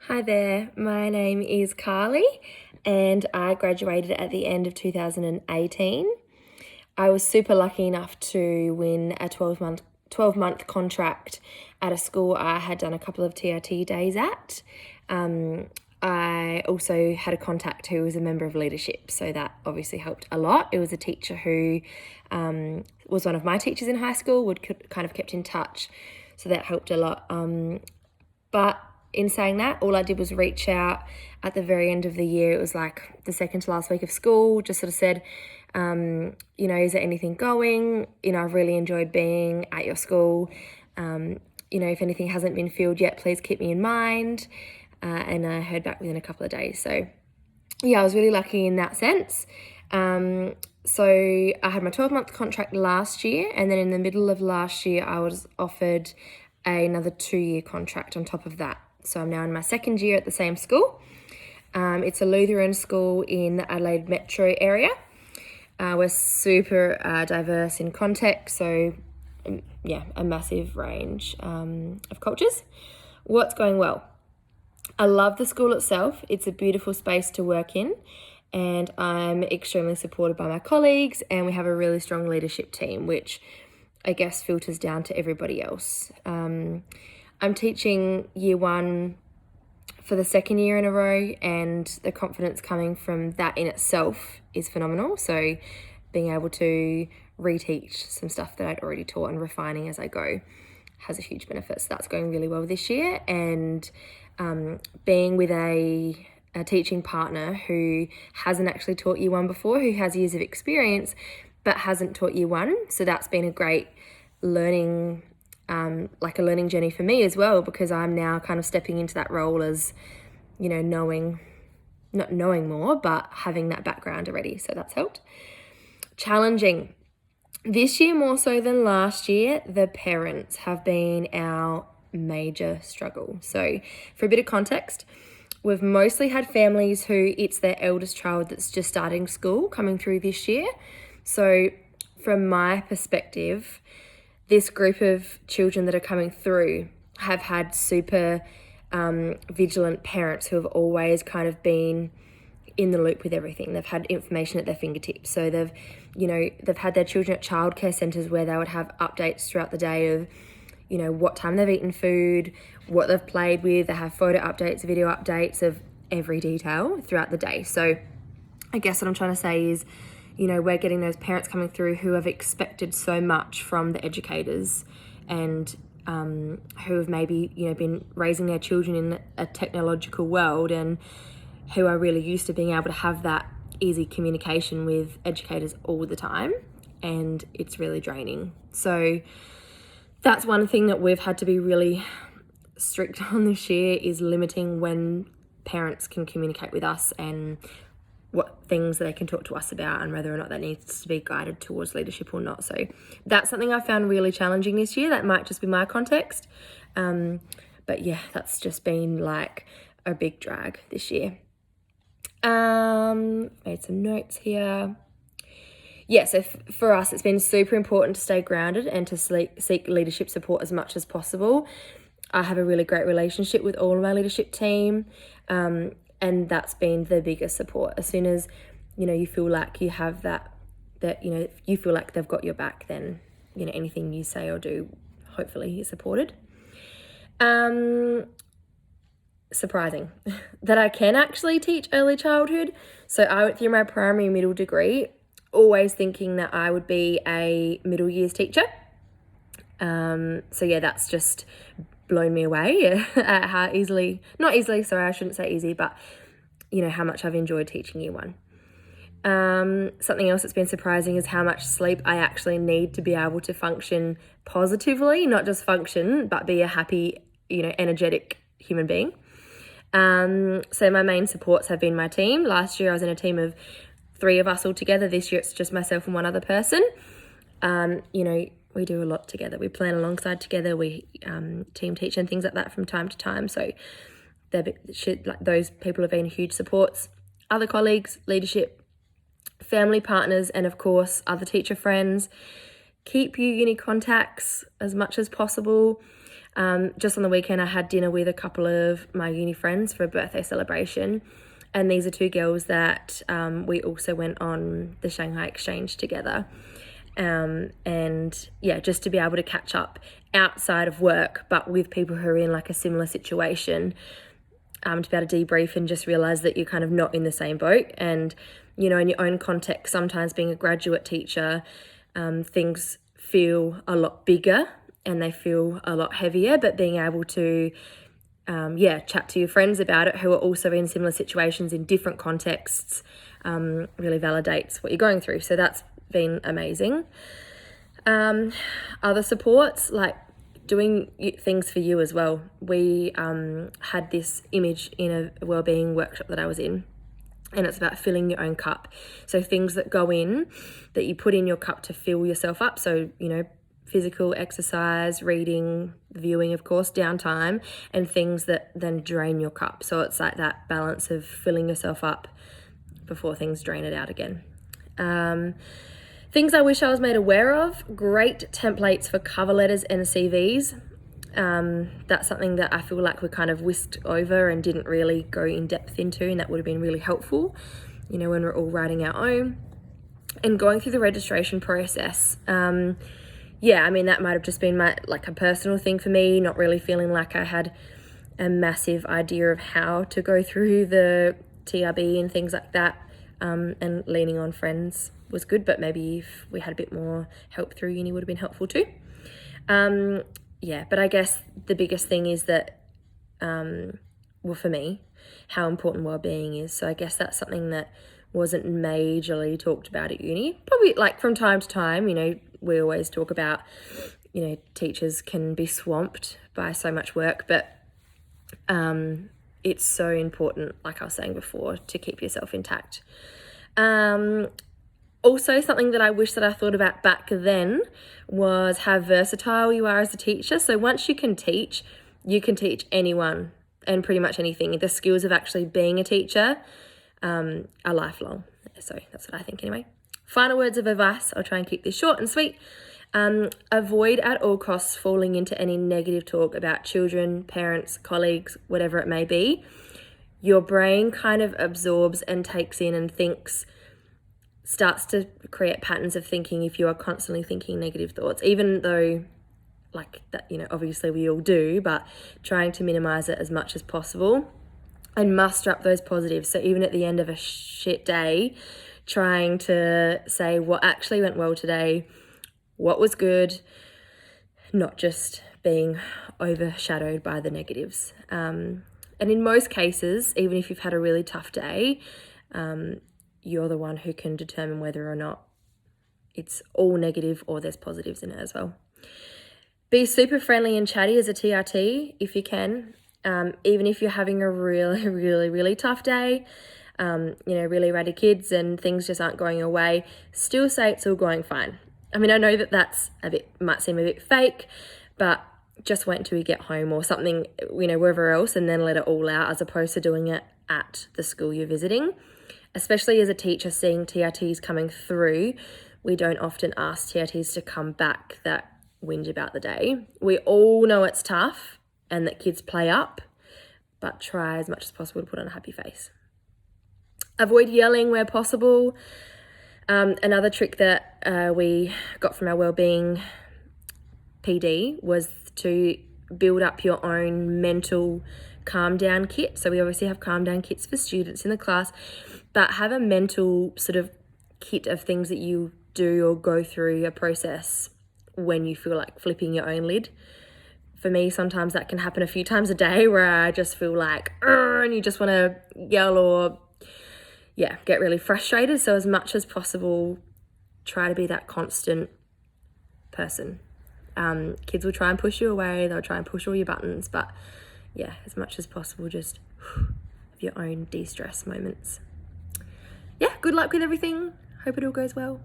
Hi there, my name is Carly and I graduated at the end of 2018. I was super lucky enough to win a 12-month contract at a school I had done a couple of TRT days at. I also had a contact who was a member of leadership, so that obviously helped a lot. It was a teacher who was one of my teachers in high school, kind of kept in touch, so that helped a lot. But in saying that, all I did was reach out at the very end of the year. It was like the second to last week of school, just sort of said, is there anything going? I've really enjoyed being at your school. If anything hasn't been filled yet, please keep me in mind. And I heard back within a couple of days. So yeah, I was really lucky in that sense. So I had my 12-month contract last year, and then in the middle of last year, I was offered another 2-year contract on top of that. So I'm now in my second year at the same school. It's a Lutheran school in the Adelaide metro area. We're super diverse in context, so a massive range of cultures. What's going well? I love the school itself. It's a beautiful space to work in, and I'm extremely supported by my colleagues, and we have a really strong leadership team, which I guess filters down to everybody else. I'm teaching year 1 for the second year in a row, and the confidence coming from that in itself is phenomenal. So being able to reteach some stuff that I'd already taught and refining as I go has a huge benefit. So that's going really well this year. And being with a teaching partner who hasn't actually taught year 1 before, who has years of experience but hasn't taught year 1. So that's been a great learning journey for me as well, because I'm now kind of stepping into that role as, not knowing more, but having that background already. So that's helped. Challenging. This year, more so than last year, the parents have been our major struggle. So for a bit of context, we've mostly had families who it's their eldest child that's just starting school coming through this year. So from my perspective, this group of children that are coming through have had super vigilant parents who have always kind of been in the loop with everything. They've had information at their fingertips. So they've had their children at childcare centres where they would have updates throughout the day of, what time they've eaten food, what they've played with. They have photo updates, video updates of every detail throughout the day. So I guess what I'm trying to say is, we're getting those parents coming through who have expected so much from the educators, and who have maybe, been raising their children in a technological world, and who are really used to being able to have that easy communication with educators all the time, and it's really draining. So that's one thing that we've had to be really strict on this year, is limiting when parents can communicate with us and what things they can talk to us about, and whether or not that needs to be guided towards leadership or not. So that's something I found really challenging this year. That might just be my context. But yeah, that's just been like a big drag this year. Made some notes here. Yeah, so for us, it's been super important to stay grounded and to seek leadership support as much as possible. I have a really great relationship with all of my leadership team, and that's been the biggest support. As soon as, you feel like you have that you feel like they've got your back, then, anything you say or do, hopefully is supported. Surprising that I can actually teach early childhood. So I went through my primary and middle degree always thinking that I would be a middle years teacher. So yeah, that's just blown me away at how not easily, sorry, I shouldn't say easy, but how much I've enjoyed teaching year 1. Something else that's been surprising is how much sleep I actually need to be able to function positively, not just function, but be a happy, energetic human being. So my main supports have been my team. Last year I was in a team of 3 of us all together. This year it's just myself and one other person. We do a lot together. We plan alongside together. We team teach and things like that from time to time. So those people have been huge supports. Other colleagues, leadership, family partners, and of course other teacher friends. Keep your uni contacts as much as possible. Just on the weekend, I had dinner with a couple of my uni friends for a birthday celebration. And these are two girls that we also went on the Shanghai Exchange together. And yeah, just to be able to catch up outside of work, but with people who are in like a similar situation, to be able to debrief and just realize that you're kind of not in the same boat. And, you know, in your own context, sometimes being a graduate teacher, things feel a lot bigger and they feel a lot heavier, but being able to chat to your friends about it who are also in similar situations in different contexts really validates what you're going through. So that's been amazing. Other supports, like doing things for you as well. We had this image in a wellbeing workshop that I was in, and it's about filling your own cup. So things that go in, that you put in your cup to fill yourself up. So, you know, physical exercise, reading, viewing, of course, downtime, and things that then drain your cup. So it's like that balance of filling yourself up before things drain it out again. Things I wish I was made aware of: great templates for cover letters and CVs. That's something that I feel like we kind of whisked over and didn't really go in depth into, and that would have been really helpful, you know, when we're all writing our own. And going through the registration process. I mean, that might have just been a personal thing for me, not really feeling like I had a massive idea of how to go through the TRB and things like that, and leaning on friends was good, but maybe if we had a bit more help through uni would have been helpful too. But I guess the biggest thing is that, for me, how important wellbeing is. So I guess that's something that wasn't majorly talked about at uni. Probably like from time to time, you know, we always talk about, you know, teachers can be swamped by so much work, but it's so important, like I was saying before, to keep yourself intact. Also, something that I wish that I thought about back then was how versatile you are as a teacher. So once you can teach anyone and pretty much anything. The skills of actually being a teacher are lifelong. So that's what I think anyway. Final words of advice. I'll try and keep this short and sweet. Avoid at all costs falling into any negative talk about children, parents, colleagues, whatever it may be. Your brain kind of absorbs and takes in and starts to create patterns of thinking if you are constantly thinking negative thoughts, even though like that, you know, obviously we all do, but trying to minimize it as much as possible and muster up those positives. So even at the end of a shit day, trying to say what actually went well today, what was good, not just being overshadowed by the negatives. And in most cases, even if you've had a really tough day, you're the one who can determine whether or not it's all negative or there's positives in it as well. Be super friendly and chatty as a TRT if you can, even if you're having a really, really, really tough day, really ratty kids and things just aren't going your way, still say it's all going fine. I mean, I know that might seem a bit fake, but just wait until you get home or something, wherever else, and then let it all out, as opposed to doing it at the school you're visiting. Especially as a teacher, seeing TRTs coming through, we don't often ask TRTs to come back that whinge about the day. We all know it's tough and that kids play up, but try as much as possible to put on a happy face. Avoid yelling where possible. Another trick that we got from our wellbeing PD was to build up your own mental calm down kit. So we obviously have calm down kits for students in the class, but have a mental sort of kit of things that you do or go through a process when you feel like flipping your own lid. For me, sometimes that can happen a few times a day where I just feel like, and you just want to yell or get really frustrated. So as much as possible, try to be that constant person. Kids will try and push you away. They'll try and push all your buttons, but as much as possible, just have your own de-stress moments. Good luck with everything. Hope it all goes well.